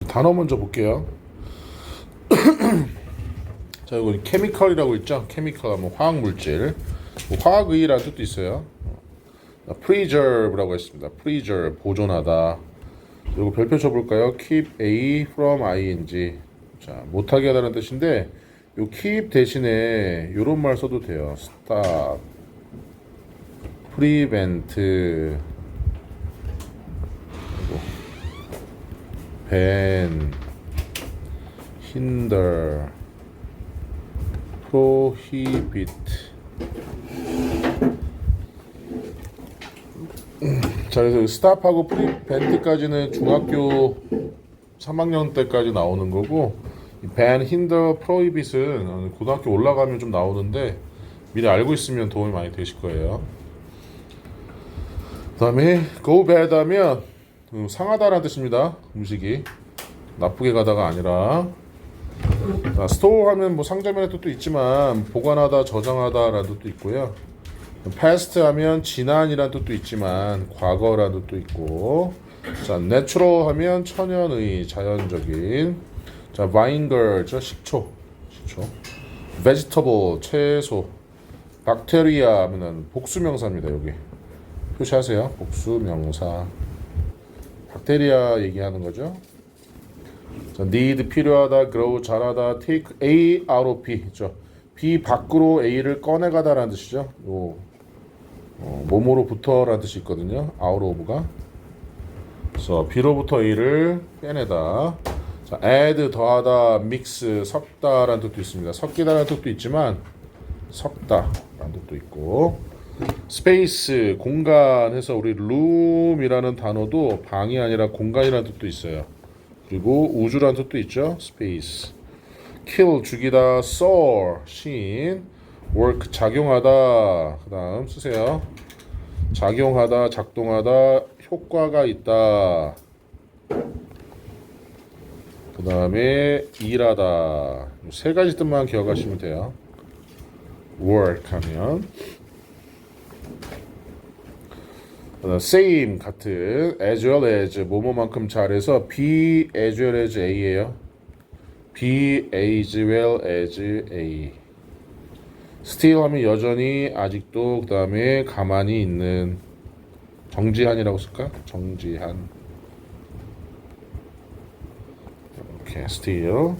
단어 먼저 볼게요. 자, 이거 케미컬이라고 있죠? 케미컬, 뭐 화학 물질, 뭐 화학의라는 뜻도 있어요. preserve라고 했습니다. preserve 보존하다. 이거 별표 쳐볼까요? keep a from ing. 자, 못하게 하다는 뜻인데, 요 keep 대신에 요런 말 써도 돼요. stop, prevent, ban, hinder, prohibit. 자, 그래서 stop하고 prevent까지는 중학교 3학년 때까지 나오는 거고, ban, hinder, prohibit은 고등학교 올라가면 좀 나오는데 미리 알고 있으면 도움이 많이 되실 거예요. 그 다음에 go bad 하면 상하다라는 뜻입니다. 음식이 나쁘게 가다가 아니라. 자, store 하면 뭐 상점이라는 뜻도 있지만 보관하다, 저장하다라는 뜻도 있고요. past 하면 지난이라는 뜻도 있지만 과거라는 뜻도 있고. 자, natural 하면 천연의, 자연적인. 자, vinegar, 저 식초. vegetable, 채소. bacteria 하면은 복수명사입니다. 여기 표시하세요. 복수명사. 박테리아 얘기하는 거죠. 자, need 필요하다, grow 자라다, take A out of B. 죠. B 밖으로 A를 꺼내가다라는 뜻이죠. 요 몸으로부터라는 뜻이 있거든요. out of가. 그래서 B로부터 A를 빼내다. 자, add 더하다, mix 섞다라는 뜻도 있습니다. 섞이다라는 뜻도 있지만 섞다라는 뜻도 있고. 스페이스 공간에서 우리 룸이라는 단어도 방이 아니라 공간이라는 뜻도 있어요. 그리고 우주라는 뜻도 있죠. 스페이스. kill 죽이다, soar 신, work 작용하다. 그다음 쓰세요. 작용하다, 작동하다, 효과가 있다. 그다음에 일하다. 세 가지 뜻만 기억하시면 돼요. work 하면 same 같은, as well as 뭐뭐만큼 잘해서 be as well as a예요. be as well as a. still 하면 여전히, 아직도, 그 다음에 가만히 있는. 정지한이라고 쓸까? 정지한. 이렇게 still.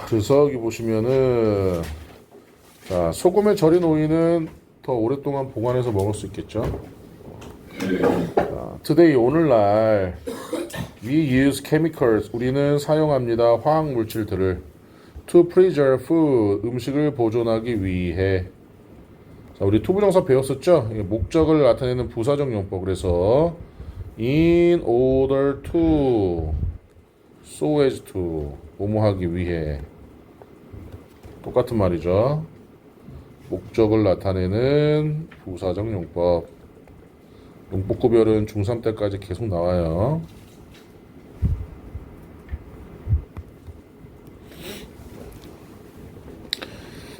그래서 여기 보시면은, 자, 소금에 절인 오이는 더 오랫동안 보관해서 먹을 수 있겠죠. 자, today 오늘날 we use chemicals 우리는 사용합니다. 화학 물질들을 to preserve food 음식을 보존하기 위해. 자, 우리 투부정사 배웠었죠. 목적을 나타내는 부사적 용법. 그래서 in order to, so as to 뭐뭐 하기 위해. 똑같은 말이죠. 목적을 나타내는 부사적 용법. 용법구별은 중3 때까지 계속 나와요.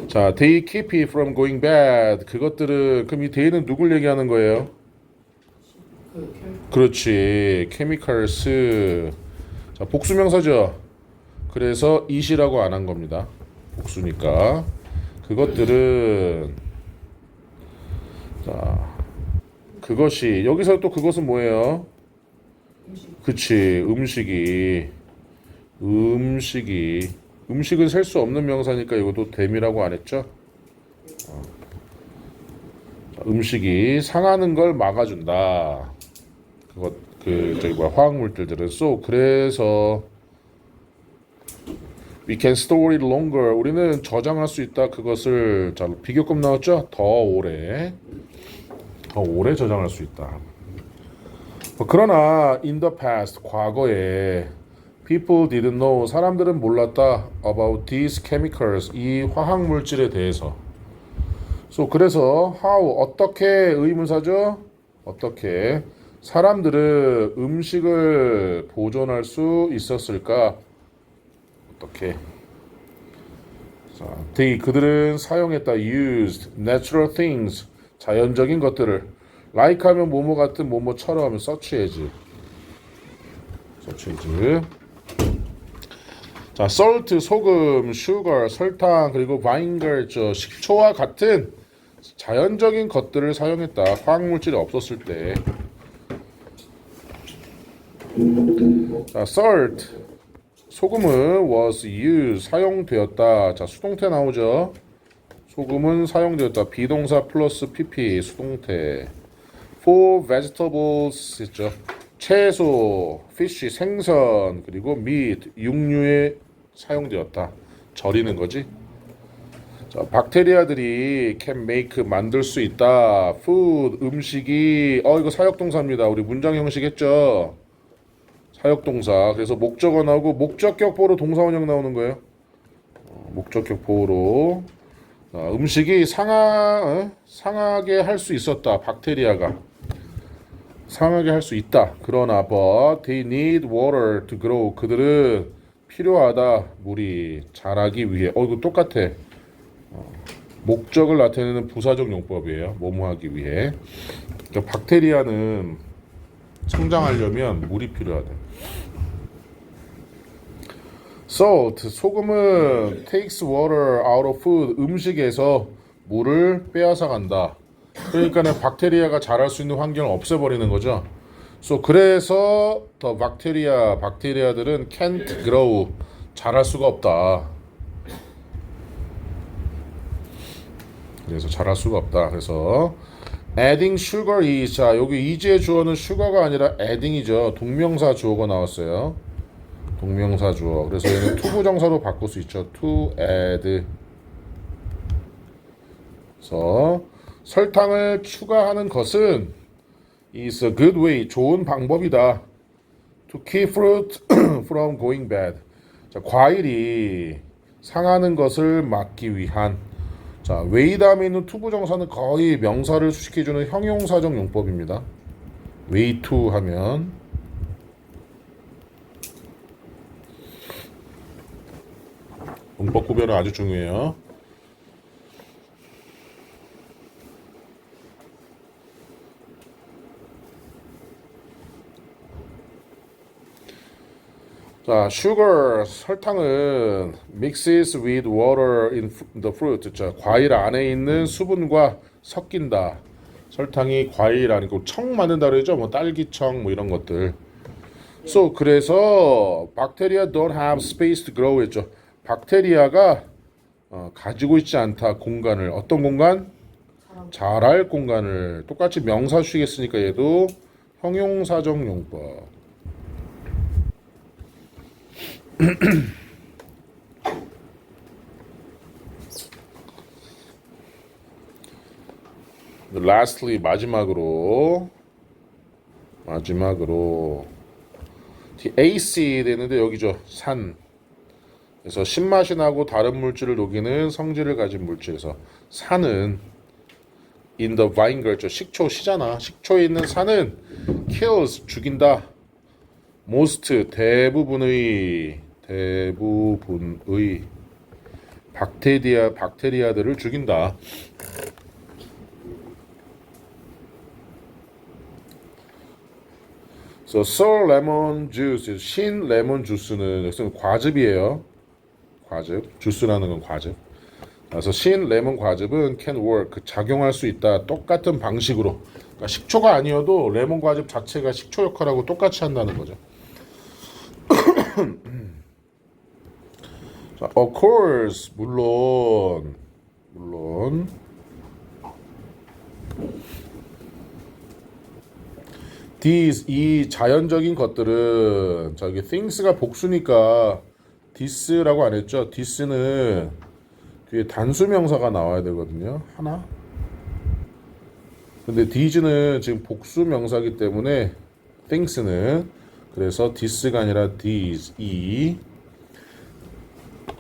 자, they keep it from going bad. 그것들은, 그럼 이 they는 누굴 얘기하는 거예요? 그렇지. chemicals. 자, 복수명사죠. 그래서 it이라고 안 한 겁니다. 복수니까. 그것들은, 자, 그것이, 여기서 또 그것은 뭐예요? 그치, 음식은 셀 수 없는 명사니까 이것도 됨이라고 안 했죠? 음식이 상하는 걸 막아준다. 화학물질들은. so, 그래서 we can store it longer. 우리는 저장할 수 있다. 그것을, 자, 비교급 나왔죠? 더 오래 저장할 수 있다. 그러나 in the past, 과거에 people didn't know, 사람들은 몰랐다. about these chemicals, 이 화학물질에 대해서. so, 그래서 how, 어떻게 의문사죠? 어떻게 사람들은 음식을 보존할 수 있었을까? 어떻게? 자, 그들은 사용했다. used natural things, 자연적인 것들을 like 하면 뭐뭐 같은 뭐뭐처럼 하면 서치해지. 자, salt 소금, sugar 설탕 그리고 vinegar 식초와 같은 자연적인 것들을 사용했다. 화학물질이 없었을 때. 자, salt 소금은 was used 사용되었다. 자, 수동태 나오죠. 소금은 사용되었다. 비동사 플러스 pp 수동태. For vegetables 했죠. 채소, fish 생선 그리고 meat 육류에 사용되었다. 절이는 거지. 자, 박테리아들이 can make 만들 수 있다. food 음식이 이거 사역동사입니다. 우리 문장 형식 했죠. 사역동사. 그래서 목적어 나오고 목적격 보호로 동사원형 나오는 거예요. 목적격 보호로 음식이 상하게 할 수 있었다. 박테리아가 상하게 할 수 있다. 그러나 but they need water to grow. 그들은 필요하다. 물이 자라기 위해. 이거 똑같아. 목적을 나타내는 부사적 용법이에요. 뭐뭐 하기 위해. 그러니까 박테리아는 성장하려면 물이 필요하다. Salt 소금은 takes water out of food 음식에서 물을 빼앗아 간다. 그러니까는 박테리아가 자랄 수 있는 환경을 없애버리는 거죠. 그래서 the 박테리아들은 can't grow 자랄 수가 없다. 그래서 자랄 수가 없다. 그래서 adding sugar is 자 여기 is의 주어는 sugar가 아니라 adding이죠. 동명사 주어가 나왔어요. 동명사 주어. 그래서 얘는 투부정사로 바꿀 수 있죠. to add. 그래서 설탕을 추가하는 것은 is a good way 좋은 방법이다. to keep fruit from going bad. 자, 과일이 상하는 것을 막기 위한 자, way 다음에 있는 투부정사는 거의 명사를 수식해주는 형용사적 용법입니다. way to 하면 문법 구별은 아주 중요해요. 자, sugar 설탕은 mixes with water in the fruit. 자, 과일 안에 있는 수분과 섞인다. 설탕이 과일 아니고 청 만든다 그러죠. 뭐 딸기청 뭐 이런 것들. 그래서 bacteria don't have space to grow 했죠. 박테리아가 가지고 있지 않다. 공간을. 어떤 공간? 자랄 공간을. 똑같이 명사 수식했으니까 얘도 형용사적 용법. lastly 마지막으로 AC 되는데 여기죠. 산. 그래서 신맛이 나고 다른 물질을 녹이는 성질을 가진 물질에서 산은 in the vinegar 식초 시잖아. 식초에 있는 산은 kills 죽인다. most 대부분의 박테리아들을 죽인다. sour lemon juice 신 레몬 주스는 과즙이에요. 과즙 주스라는 건 과즙. 그래서 신 레몬 과즙은 can work 작용할 수 있다. 똑같은 방식으로. 그러니까 식초가 아니어도 레몬 과즙 자체가 식초 역할하고 똑같이 한다는 거죠. 자, of course 물론 these 이 자연적인 것들은 저기 things가 복수니까 this라고 안 했죠. this는 뒤에 단수 명사가 나와야 되거든요. 하나. 근데 these는 지금 복수 명사이기 때문에 things는 그래서 this가 아니라 these 이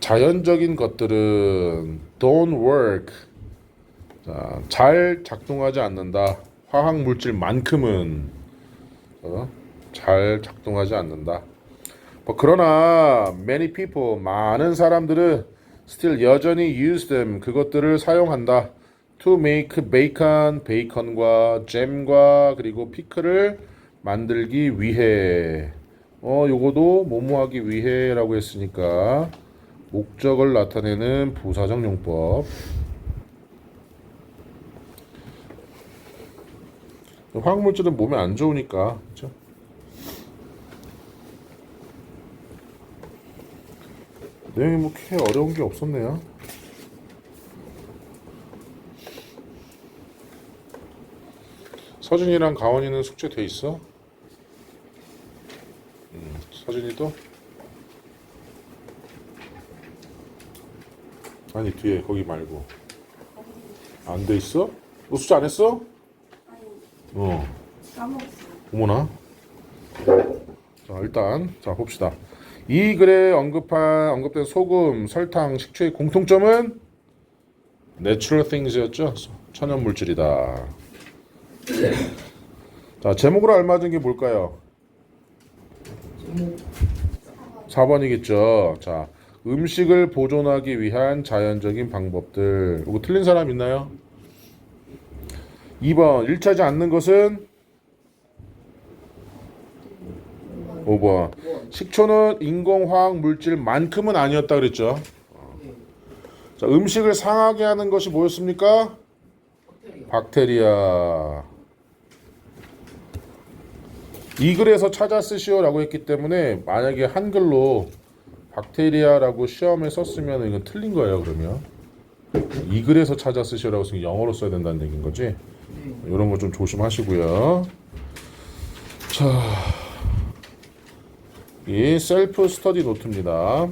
자연적인 것들은 don't work 자, 잘 작동하지 않는다. 화학 물질만큼은 잘 작동하지 않는다. 그러나 many people 많은 사람들은 still 여전히 use them 그것들을 사용한다. To make bacon, 베이컨과 잼과 그리고 피클을 만들기 위해. 요거도 뭐뭐 하기 위해라고 했으니까 목적을 나타내는 부사적 용법. 화학물질은 몸에 안 좋으니까, 그렇죠? 내용이 뭐 크게 어려운 게 없었네요. 서준이랑 가원이는 숙제 돼 있어? 서준이도? 아니 뒤에 거기 말고 안 돼 있어? 너 숙제 안 했어? 까먹었어요. 어머나. 자 일단 자 봅시다. 이 글에 언급된 소금, 설탕, 식초의 공통점은 natural things였죠. 천연 물질이다. 자 제목으로 알맞은 게 뭘까요? 4번이겠죠. 자 음식을 보존하기 위한 자연적인 방법들. 이거 틀린 사람 있나요? 2번 일치하지 않는 것은 5번 식초는 인공화학 물질만큼은 아니었다 그랬죠. 자, 음식을 상하게 하는 것이 뭐였습니까? 박테리아. 이 글에서 찾아 쓰시오라고 했기 때문에 만약에 한글로 박테리아라고 시험에 썼으면 이건 틀린 거예요. 그러면 이 글에서 찾아 쓰시오라고 했으면 영어로 써야 된다는 얘기인 거지. 이런 거 좀 조심하시고요. 자, 이 셀프 스터디 노트입니다.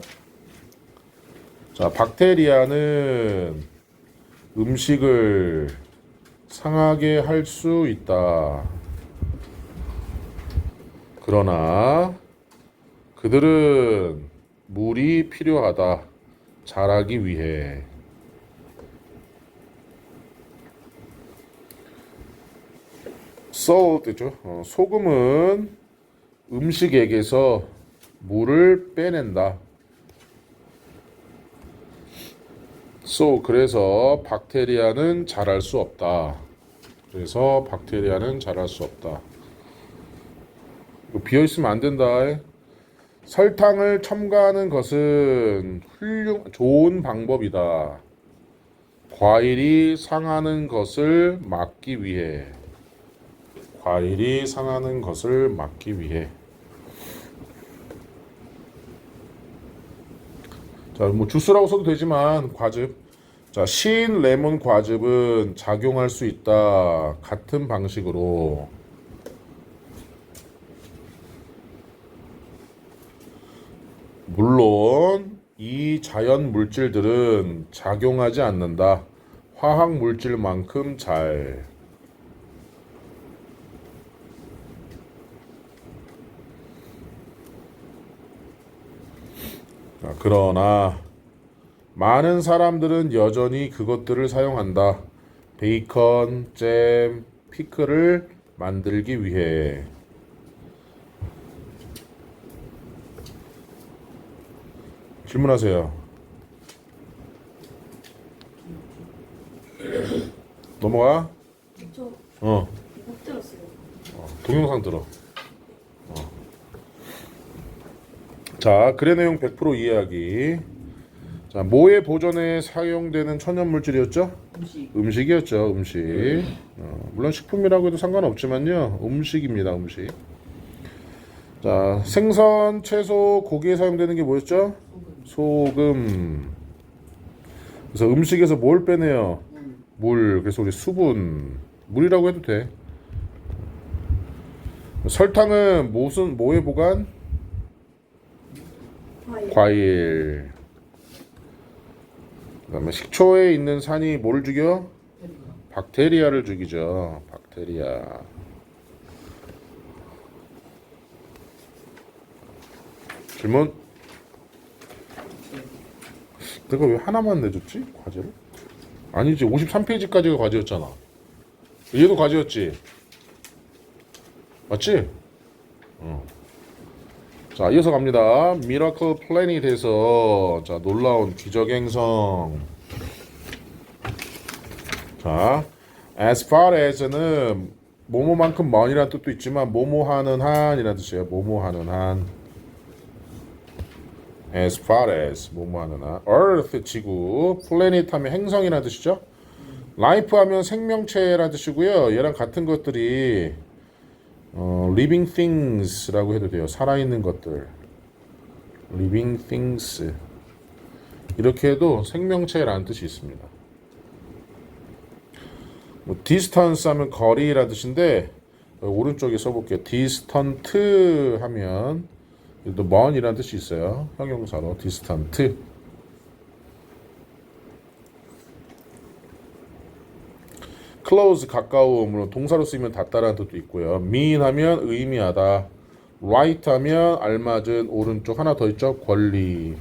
자, 박테리아는 음식을 상하게 할 수 있다. 그러나 그들은 물이 필요하다. 자라기 위해. salt죠. 소금은 음식액에서 물을 빼낸다. 그래서 박테리아는 자랄 수 없다. 그래서 박테리아는 자랄 수 없다. 이거 비어 있으면 안 된다. 설탕을 첨가하는 것은 좋은 방법이다. 과일이 상하는 것을 막기 위해. 과일이 상하는 것을 막기 위해. 자, 뭐 주스라고 써도 되지만 과즙. 자, 신 레몬 과즙은 작용할 수 있다. 같은 방식으로. 물론 이 자연 물질들은 작용하지 않는다. 화학 물질만큼 잘. 자, 그러나 많은 사람들은 여전히 그것들을 사용한다. 베이컨, 잼, 피클을 만들기 위해. 질문하세요. 넘어가? 못 들었어요. 동영상 들어. 자, 글의 내용 100% 이해하기. 자, 뭐의 보존에 사용되는 천연 물질이었죠? 음식이었죠. 음식. 물론 식품이라고 해도 상관없지만요. 음식입니다. 음식. 자, 생선, 채소, 고기에 사용되는 게 뭐였죠? 소금. 그래서 음식에서 뭘 빼내요? 물. 그래서 우리 수분. 물이라고 해도 돼. 설탕은 뭐에 보관? 과일. 그 다음에 식초에 있는 산이 뭘 죽여? 박테리아를 죽이죠. 박테리아. 질문? 내가 왜 하나만 내줬지? 과제를? 아니지. 53페이지까지가 과제였잖아. 얘도 과제였지? 맞지? 자, 이어서 갑니다. 미라클 플래닛에서 자, 놀라운 기적 행성. 자, as far as는 뭐뭐만큼 먼이라는 뜻도 있지만 뭐뭐하는 한이라는 뜻이에요. 뭐뭐하는 한. as far as 뭐뭐하는 한. earth 지구, planet 하면 행성이라는 뜻이죠. life 하면 생명체라는 뜻이고요. 얘랑 같은 것들이 living things라고 해도 돼요. 살아있는 것들. living things 이렇게 해도 생명체라는 뜻이 있습니다. 뭐 distance 하면 거리라는 뜻인데 오른쪽에 써볼게요. distant 하면 또 먼이라는 뜻이 있어요. 형용사로 distant. close 가까움, 물론 동사로 쓰이면 닿다라는 뜻도 있고요. mean 하면 의미하다. right 하면 알맞은, 오른쪽 하나 더 있죠. 권리.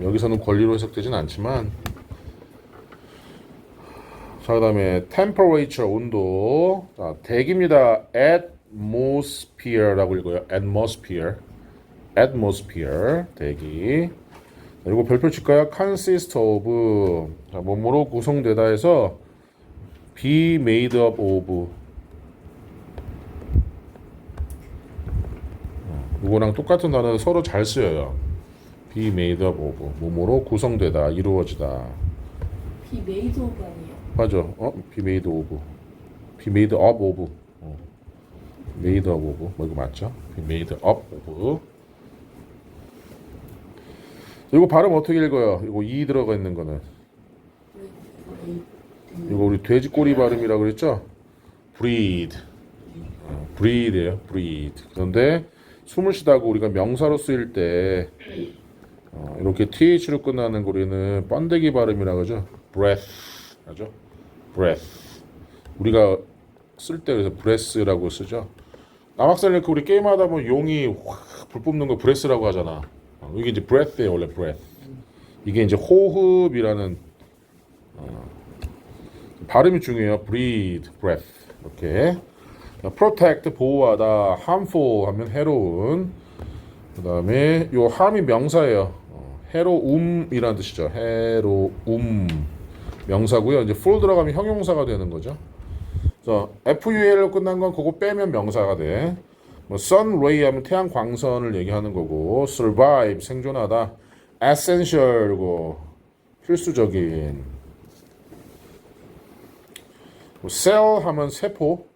여기서는 권리로 해석되진 않지만. 자, 그 다음에 temperature 온도. 자, 대기입니다. atmosphere라고 읽어요. atmosphere 대기. 그리고 별표 칠까요? consist of. 자, 뭐뭐로 구성되다 해서 be made up of. 이거랑 똑같은 단어 서로 잘 쓰여요. be made up of. 뭐뭐로 구성되다, 이루어지다. 비 메이드 오브 아니에요? 맞아. be made of. be made up of. made up of. 뭐 이거 맞죠? be made up of. 이거 발음 어떻게 읽어요? 이거 이 들어가 있는 거는. 이거 우리 돼지 꼬리 발음이라고 그랬죠? breathe. breathe예요. breathe. 그런데 숨을 쉬다고 우리가 명사로 쓰일 때 이렇게 th로 끝나는 거리는 번데기 발음이라고 하죠. breath 하죠. breath. 우리가 쓸 때 그래서 breath라고 쓰죠. 남학생들 우리 게임하다 보면 용이 확 불 뿜는 거 breath라고 하잖아. 이게 이제 breath예요. 원래 breath. 이게 이제 호흡이라는 발음이 중요해요. breathe, breath. 이렇게. protect, 보호하다. harmful 하면 해로운. 그 다음에 요 harm이 명사예요. 해로움이라는 뜻이죠. 해로움. 명사고요. 이제 full 들어가면 형용사가 되는 거죠. 자, FUL로 끝난 건 그거 빼면 명사가 돼. 뭐 sun ray 하면 태양 광선을 얘기하는 거고, survive 생존하다, essential고 필수적인. 뭐 cell 하면 세포,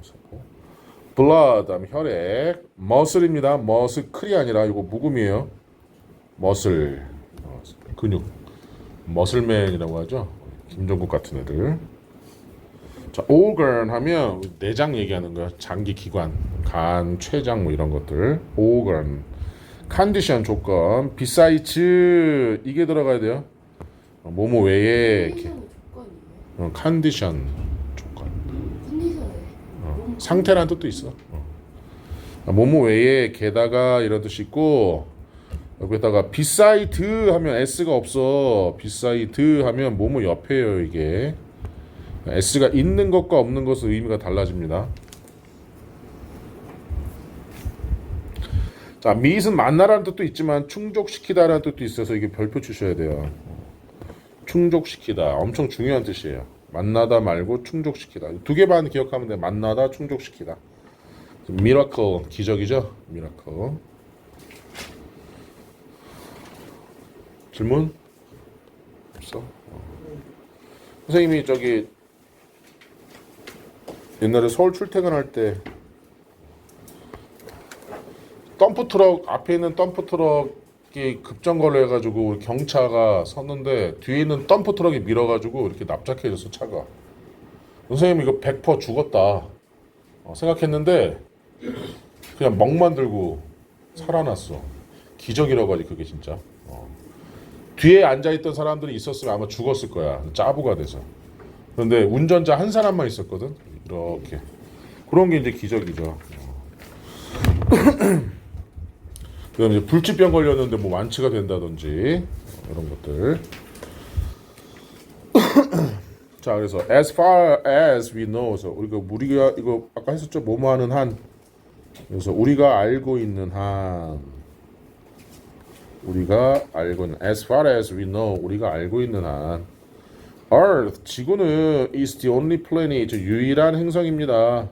세포. blood 하면 혈액, muscle입니다. muscle이 아니라 이거 묵음이에요. muscle, 근육, muscleman이라고 하죠. 김종국 같은 애들. 자, organ 하면 내장 얘기하는 거야. 장기 기관, 간, 췌장 뭐 이런 것들. organ. condition 조건. besides 이게 들어가야 돼요. 뭐뭐 외에. 컨디션은 조건이에요? condition 조건. 컨디션은 상태라는 뜻도 있어. 뭐뭐 외에 게다가 이런 뜻이 있고, 여기다가 beside 하면 s가 없어. beside 하면 뭐뭐 옆에요 이게. s가 있는 것과 없는 것은 의미가 달라집니다. 자, meet은 만나라는 뜻도 있지만 충족시키다라는 뜻도 있어서 이게 별표 주셔야 돼요. 충족시키다 엄청 중요한 뜻이에요. 만나다 말고 충족시키다. 두 개 반 기억하면 돼. 만나다, 충족시키다. miracle 기적이죠. miracle. 질문? 없어? 선생님이 저기 옛날에 서울 출퇴근할 때 덤프트럭 앞에 있는 덤프트럭이 급정거를 해가지고 경차가 섰는데 뒤에 있는 덤프트럭이 밀어가지고 이렇게 납작해져서 차가. 선생님 이거 100% 죽었다 생각했는데 그냥 멍만 들고 살아났어. 기적이라고 하지 그게 진짜. 뒤에 앉아있던 사람들이 있었으면 아마 죽었을 거야. 짜부가 돼서. 그런데 운전자 한 사람만 있었거든. 이렇게. 그런 게 이제 기적이죠. 그다음 이제 불치병 걸렸는데 뭐 완치가 된다든지 이런 것들. 자, 그래서 as far as we know. 그래서 우리가 이거 아까 했었죠. 뭐뭐 하는 한. 그래서 우리가 알고 있는 한. 우리가 알고 있는 as far as we know. 우리가 알고 있는 한. Earth, 지구는 is the only planet, 유일한 행성입니다.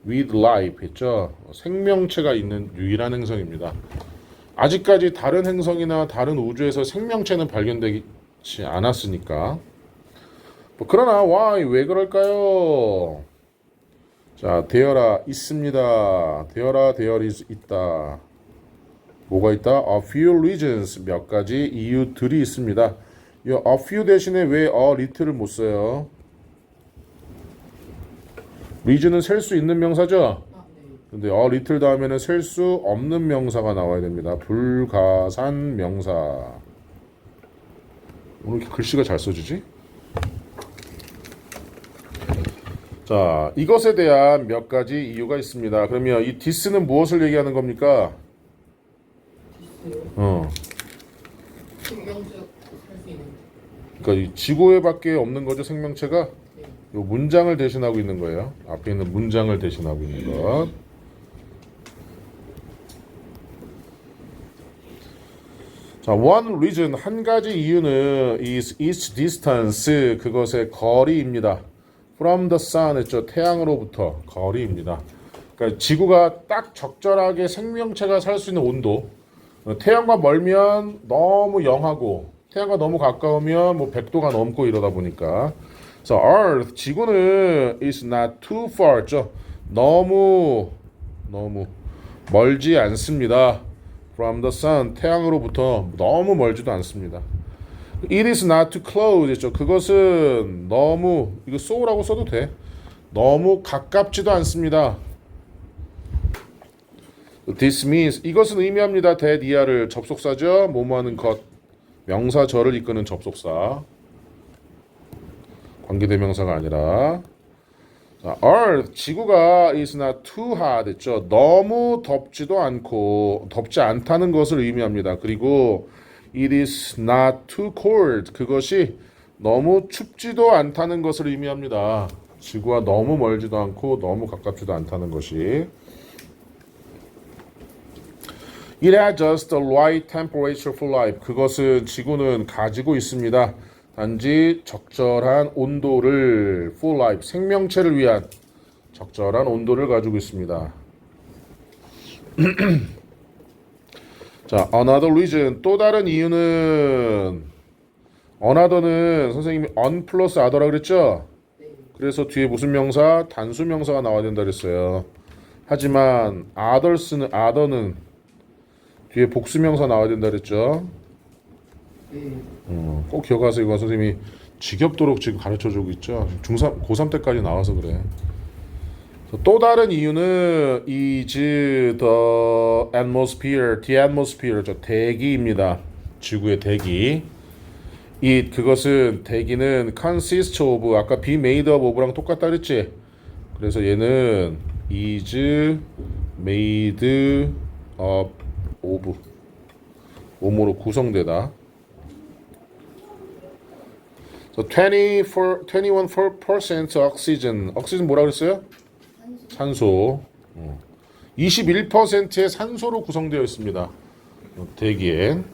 With life 했죠. 생명체가 있는 유일한 행성입니다. 아직까지 다른 행성이나 다른 우주에서 생명체는 발견되지 않았으니까. 뭐 그러나 why 왜 그럴까요? 자, 되어라 있습니다. 되어라 there is 있다. 뭐가 있다? A few reasons 몇 가지 이유들이 있습니다. 이 a few 대신에 왜 a little을 못 써요? reason은 셀 수 있는 명사죠? 근데 a little 다음에는 셀 수 없는 명사가 나와야 됩니다. 불가산 명사. 오늘 이렇게 글씨가 잘 써지지? 자, 이것에 대한 몇 가지 이유가 있습니다. 그러면 이 this는 무엇을 얘기하는 겁니까? 생명체 살수 있는. 그러니까 이 지구에밖에 없는 거죠, 생명체가. 요 문장을 대신하고 있는 거예요. 앞에 있는 문장을 대신하고 있는 것. 자, one reason 한 가지 이유는 is its distance 그것의 거리입니다. From the sun 했죠. 태양으로부터 거리입니다. 그러니까 지구가 딱 적절하게 생명체가 살 수 있는 온도. 태양과 멀면 너무 영하고 태양과 너무 가까우면 뭐 100도가 넘고 이러다 보니까. 그래서 Earth 지구는 is not too far. 죠. 너무 멀지 않습니다. From the sun 태양으로부터 너무 멀지도 않습니다. It is not too close 했죠. 그것은 너무 이거 so라고 써도 돼. 너무 가깝지도 않습니다. This means 이것은 의미합니다. that 이하를 접속사죠. 뭐뭐하는 것 명사절을 이끄는 접속사. 관계대명사가 아니라. 자, Earth 지구가 is not too hot 했죠. 너무 덥지도 않고 덥지 않다는 것을 의미합니다. 그리고 it is not too cold 그것이 너무 춥지도 않다는 것을 의미합니다. 지구와 너무 멀지도 않고 너무 가깝지도 않다는 것이. It has just the right temperature for life. 그것은 지구는 가지고 있습니다. 단지 적절한 온도를 for life, 생명체를 위한 적절한 온도를 가지고 있습니다. 자, another reason, 또 다른 이유는 another는 선생님이 on 플러스 other라 그랬죠? 그래서 뒤에 무슨 명사? 단수 명사가 나와야 된다 그랬어요. 하지만 other는 뒤에 복수 명사 나와야 된다 그랬죠? 꼭 기억하세요. 이건 선생님이 지겹도록 지금 가르쳐주고 있죠. 중3, 고3 때까지 나와서 그래. 또 다른 이유는 is the atmosphere, the atmosphere, 대기입니다. 지구의 대기. 그것은 대기는 consist of, 아까 be made of랑 똑같다 그랬지? 그래서 얘는 is made of, 뭐뭐로 구성되다. So 21% oxygen. oxygen 뭐라 그랬어요? 산소. 21%의 산소로 구성되어 있습니다. 대기엔.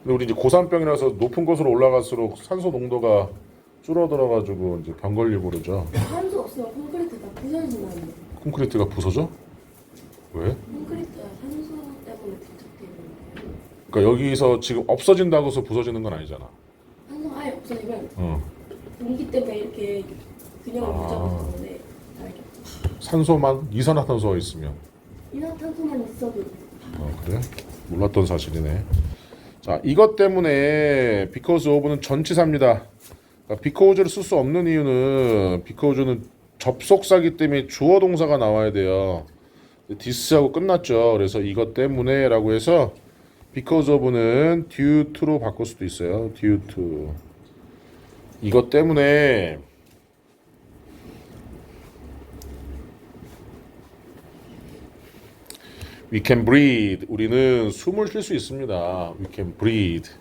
근데 우리 이제 고산병이라서 높은 곳으로 올라갈수록 산소 농도가 줄어들어가지고 이제 병 걸리고 그러죠. 산소 없으면 콘크리트 다 부서진다는데. 콘크리트가 부서져? 왜? 콘크리트가 산소 때문에 부착되는 거예요. 그러니까 여기서 지금 없어진다고 해서 부서지는 건 아니잖아. 산소 아예 없어지면 공기 때문에 이렇게 균형을 붙잡아서 그런데 알죠. 산소만 이산화탄소가 있으면. 이산탄소만 있어도 그래? 몰랐던 사실이네. 자, 이것 때문에 because of는 전치사입니다. 그러니까 because를 쓸 수 없는 이유는 because는 접속사기 때문에 주어 동사가 나와야 돼요. this하고 끝났죠. 그래서 이것 때문에라고 해서 because of는 due to로 바꿀 수도 있어요. due to. 이것 때문에 we can breathe. 우리는 숨을 쉴 수 있습니다. We can breathe.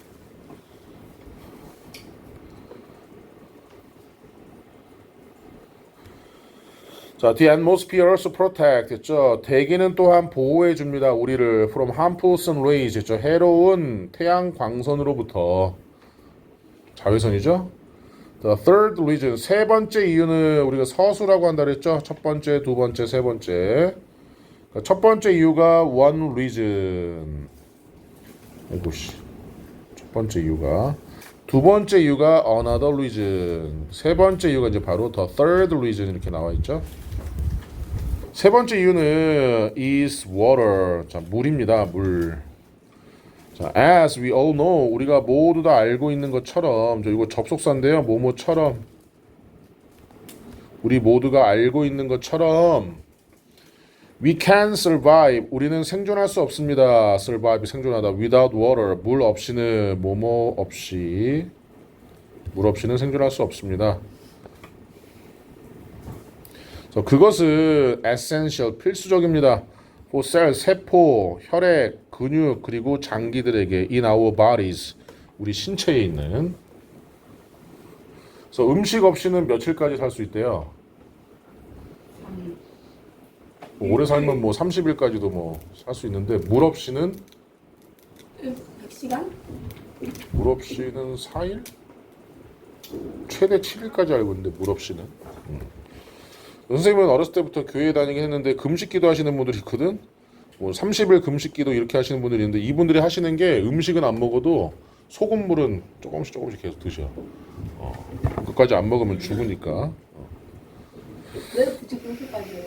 자, the atmosphere also protect 했죠. 대기는 또한 보호해 줍니다. 우리를 from harmful sun rays 했죠. 해로운 태양 광선으로부터. 자외선이죠. The third reason 세 번째 이유는 우리가 서수라고 한다 그랬죠. 첫 번째, 두 번째, 세 번째. 첫 번째 이유가 one reason. 아이고 씨. 첫 번째 이유가 두 번째 이유가 another reason. 세 번째 이유가 이제 바로 the third reason 이렇게 나와 있죠. 세 번째 이유는 is water. 자, 물입니다. 물. 자, as we all know 우리가 모두 다 알고 있는 것처럼 저 이거 접속사인데요. 뭐뭐처럼 우리 모두가 알고 있는 것처럼 we can survive 우리는 생존할 수 없습니다. survive 생존하다 without water 물 없이는 뭐뭐 없이 물 없이는 생존할 수 없습니다. 그것은 essential 필수적입니다. for cell 세포, 혈액, 근육 그리고 장기들에게 in our bodies 우리 신체에 있는. 그래서 음식 없이는 며칠까지 살 수 있대요. 뭐 오래 살면 뭐 30일까지도 뭐 살 수 있는데 물 없이는 100시간? 물 없이는 4일? 최대 7일까지 알고 있는데 물 없이는. 선생님은 어렸을 때부터 교회 다니긴 했는데 금식기도 하시는 분들이 있거든. 뭐 30일 금식기도 이렇게 하시는 분들이 있는데 이분들이 하시는 게 음식은 안 먹어도 소금물은 조금씩 계속 드셔. 그것까지 안 먹으면 죽으니까. 왜 굳이 그렇게까지 해요?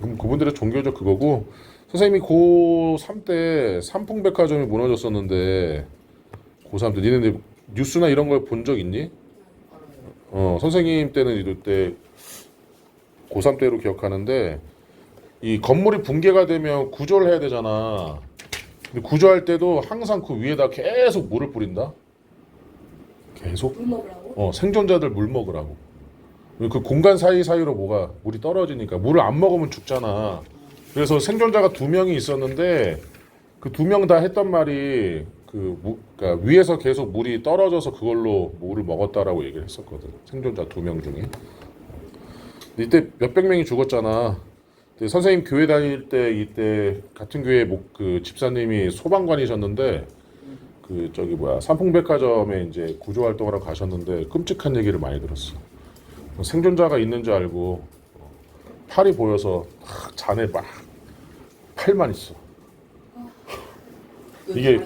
그럼 그분들의 종교적 그거고. 선생님이 고3 때 삼풍백화점이 무너졌었는데 고3 때 니네 뉴스나 이런 걸 본 적 있니? 선생님 때는 이때 고3 때로 기억하는데 이 건물이 붕괴가 되면 구조를 해야 되잖아. 근데 구조할 때도 항상 그 위에다 계속 물을 뿌린다. 계속. 물 먹으라고? 생존자들 물 먹으라고. 그 공간 사이사이로 뭐가 물이 떨어지니까 물을 안 먹으면 죽잖아. 그래서 생존자가 2명이 있었는데 그 2명 다 했던 말이 그러니까 위에서 계속 물이 떨어져서 그걸로 물을 먹었다라고 얘기를 했었거든. 생존자 2명 중에. 이때 몇백 명이 죽었잖아. 선생님 교회 다닐 때 이때 같은 교회 그 집사님이 소방관이셨는데 삼풍백화점에 이제 구조 활동하러 가셨는데 끔찍한 얘기를 많이 들었어. 생존자가 있는 줄 알고 팔이 보여서 잔에 막 팔만 있어. 이게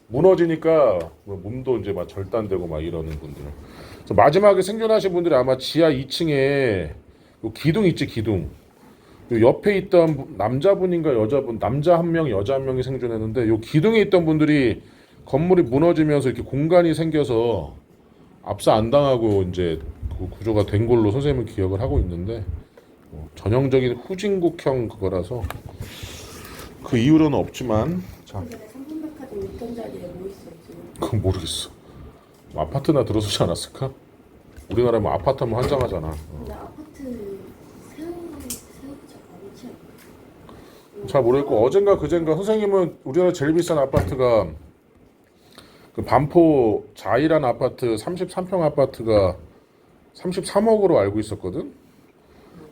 무너지니까 몸도 이제 막 절단되고 막 이러는 분들. 그래서 마지막에 생존하신 분들이 아마 지하 2층에 기둥 있지, 기둥. 옆에 있던 남자분인가 여자분, 남자 한 명, 여자 한 명이 생존했는데 요 기둥에 있던 분들이 건물이 무너지면서 이렇게 공간이 생겨서 압사 안 당하고 이제 그 구조가 된 걸로 선생님은 기억을 하고 있는데 전형적인 후진국형 그거라서 그 이후로는 없지만. 자. 근데 삼성백화점 있던 자리에 뭐 있어요 지금? 그건 모르겠어. 뭐 아파트나 들어서지 않았을까? 우리나라에 뭐 아파트면 환장하잖아. 근데 아파트 세우자 많지 않나? 잘 모르겠고 어젠가 그젠가 선생님은 우리나라 제일 비싼 아파트가 그 반포 자이란 아파트 33평 아파트가 33억으로 알고 있었거든.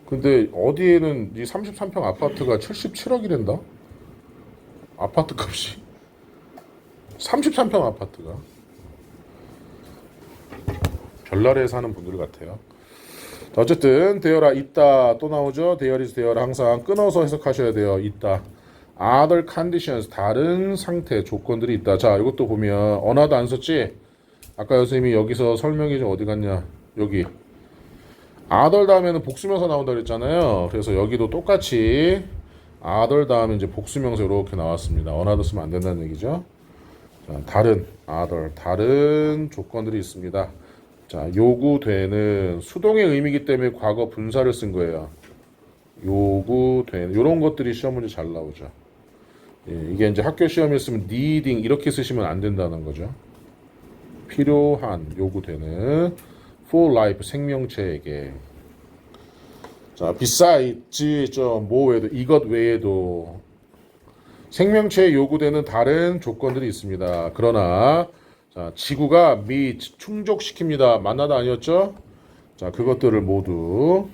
근데 어디에는 이 33평 아파트가 77억이란다. 아파트 값이 33평 아파트가 별나라에 사는 분들 같아요. 자, 어쨌든 대열아 있다 또 나오죠. 대열이스 대열아 항상 끊어서 해석하셔야 돼요. 있다. other conditions 다른 상태 조건들이 있다. 자 이것도 보면 언어도 안 썼지. 아까 선생님이 여기서 설명이 좀 어디 갔냐. 여기 other 다음에는 복수명사 나온다 그랬잖아요. 그래서 여기도 똑같이 other 다음에 이제 복수명사 이렇게 나왔습니다. 언어도 쓰면 안 된다는 얘기죠. 자, 다른 other 다른 조건들이 있습니다. 자, 요구되는 수동의 의미이기 때문에 과거 분사를 쓴 거예요. 요구되는 이런 것들이 시험 문제 잘 나오죠. 예, 이게 이제 학교 시험에 쓰면 needing 이렇게 쓰시면 안 된다는 거죠. 필요한 요구되는 for life 생명체에게. 자, besides 뭐 외에도 이것 외에도 생명체에 요구되는 다른 조건들이 있습니다. 그러나 자, 지구가 충족시킵니다. 만나다 아니었죠? 자, 그것들을 모두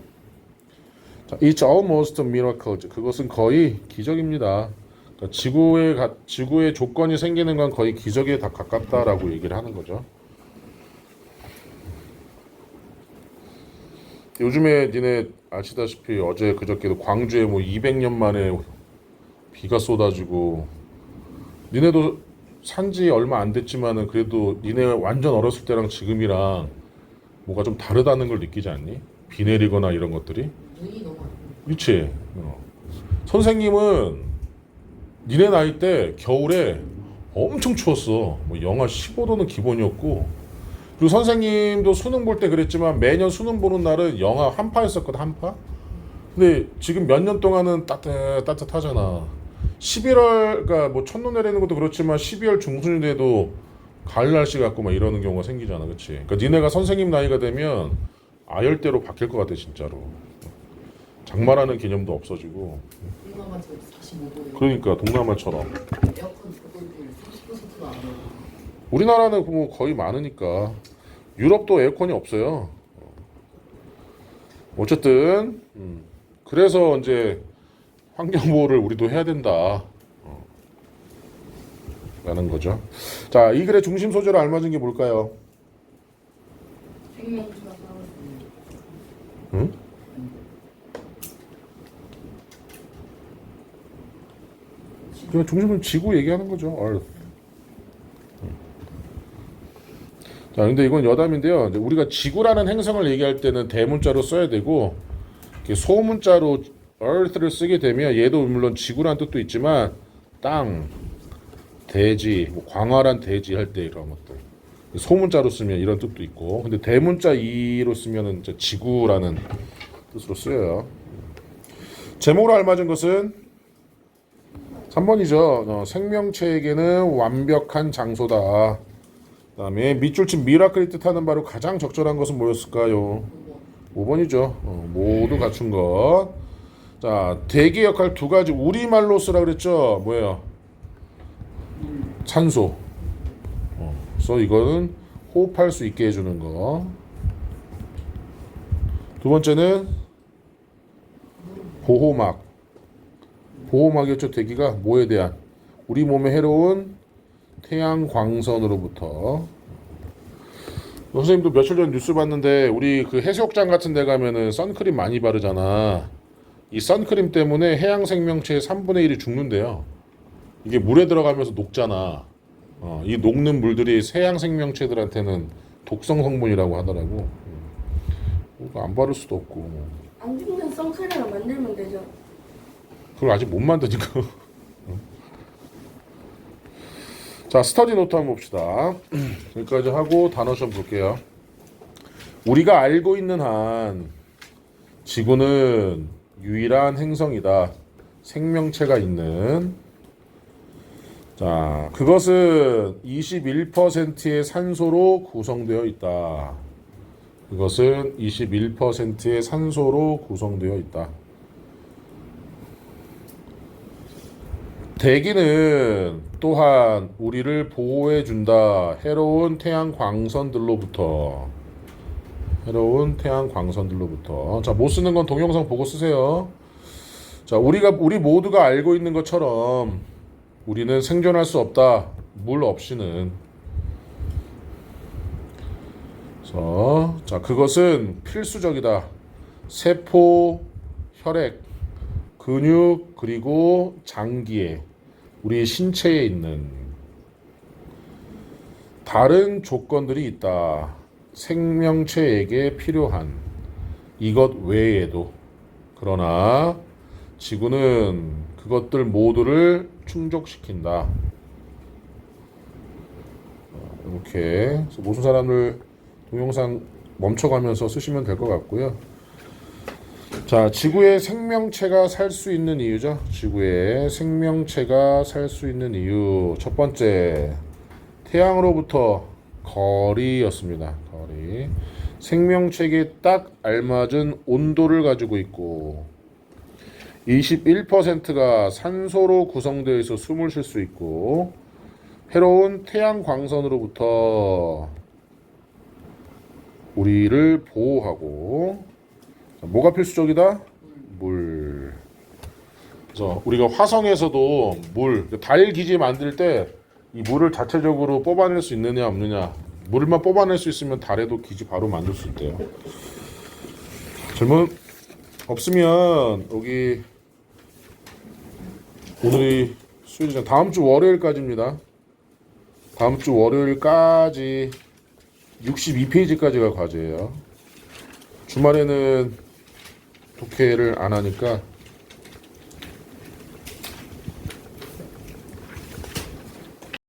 It's almost a miracle. 그것은 거의 기적입니다. 그러니까 지구의 조건이 생기는 건 거의 기적에 다 가깝다라고 얘기를 하는 거죠. 요즘에 니네 아시다시피 어제 그저께도 광주에 뭐 200년 만에 비가 쏟아지고, 니네도 산지 얼마 안 됐지만은 그래도 니네 완전 어렸을 때랑 지금이랑 뭐가 좀 다르다는 걸 느끼지 않니? 비 내리거나 이런 것들이. 눈이 너무 안 그치? 선생님은 니네 나이 때 겨울에 엄청 추웠어. 뭐 영하 15도는 기본이었고, 그리고 선생님도 수능 볼 때 그랬지만 매년 수능 보는 날은 영하 한파였었거든, 한파. 근데 지금 몇 년 동안은 따뜻하잖아. 11월, 그러니까 뭐 첫눈 내리는 것도 그렇지만 12월 중순이 돼도 가을 날씨 같고 막 이러는 경우가 생기잖아, 그치? 그러니까 니네가 선생님 나이가 되면 아열대로 바뀔 것 같아, 진짜로. 장마라는 개념도 없어지고. 동남아에서 45도예요. 그러니까 동남아처럼. 에어컨 조건율 30%가 안 돼요. 우리나라는 뭐 거의 많으니까. 유럽도 에어컨이 없어요. 어쨌든 그래서 이제 환경보호를 우리도 해야 된다 라는 거죠. 자, 이 글의 중심 소재로 알맞은 게 뭘까요? 생명수가 살아있습니다. 응? 그냥 중심은 지구 얘기하는 거죠. Earth. 자, 근데 이건 여담인데요. 이제 우리가 지구라는 행성을 얘기할 때는 대문자로 써야 되고, 이렇게 소문자로 Earth를 쓰게 되면 얘도 물론 지구란 뜻도 있지만 땅, 대지, 뭐 광활한 대지 할 때 이런 것들. 소문자로 쓰면 이런 뜻도 있고, 근데 대문자 이로 쓰면은 이제 지구라는 뜻으로 쓰여요. 제목으로 알맞은 것은 3번이죠. 생명체에게는 완벽한 장소다. 그다음에 밑줄 친 미라클이 뜻하는 바로 가장 적절한 것은 뭐였을까요? 5번이죠. 모두 갖춘 것. 자, 대기 역할 두 가지 우리말로 쓰라 그랬죠. 뭐예요? 산소. 그래서 이거는 호흡할 수 있게 해주는 거. 두 번째는 보호막. 보호막이었죠. 대기가 뭐에 대한? 우리 몸에 해로운 태양 광선으로부터. 선생님도 며칠 전 뉴스 봤는데 우리 그 해수욕장 같은 데 가면은 선크림 많이 바르잖아. 이 선크림 때문에 해양 생명체의 3분의 1이 죽는데요. 이게 물에 들어가면서 녹잖아. 이 녹는 물들이 해양 생명체들한테는 독성 성분이라고 하더라고. 안 바를 수도 없고. 안 죽는 선크림을 만들면 되죠. 그걸 아직 못 만드니까. 자, 스터디 노트 한번 봅시다. 여기까지 하고 단어 시험 볼게요. 우리가 알고 있는 한 지구는 유일한 행성이다. 생명체가 있는. 자, 그것은 21%의 산소로 구성되어 있다. 그것은 21%의 산소로 구성되어 있다. 대기는 또한 우리를 보호해 준다. 해로운 태양 광선들로부터. 자, 못 쓰는 건 동영상 보고 쓰세요. 자, 우리 모두가 알고 있는 것처럼 우리는 생존할 수 없다. 물 없이는. 그래서 자, 그것은 필수적이다. 세포, 혈액, 근육, 그리고 장기에, 우리 신체에 있는 다른 조건들이 있다. 생명체에게 필요한 이것 외에도. 그러나 지구는 그것들 모두를 충족시킨다. 이렇게 모든 사람들 동영상 멈춰가면서 쓰시면 될 것 같고요. 자, 지구에 생명체가 살 수 있는 이유죠. 지구에 생명체가 살 수 있는 이유. 첫 번째, 태양으로부터 거리였습니다. 거리. 생명체에게 딱 알맞은 온도를 가지고 있고, 21%가 산소로 구성되어 있어 숨을 쉴 수 있고, 해로운 태양 광선으로부터 우리를 보호하고. 자, 뭐가 필수적이다? 물. 그래서 우리가 화성에서도 물, 달 기지 만들 때 이 물을 자체적으로 뽑아낼 수 있느냐 없느냐. 물만 뽑아낼 수 있으면 달에도 기지 바로 만들 수 있대요. 질문 없으면 여기 오늘이 수요일이잖아. 다음 주 월요일까지입니다. 다음 주 월요일까지 62페이지까지가 과제예요. 주말에는 독해를 안 하니까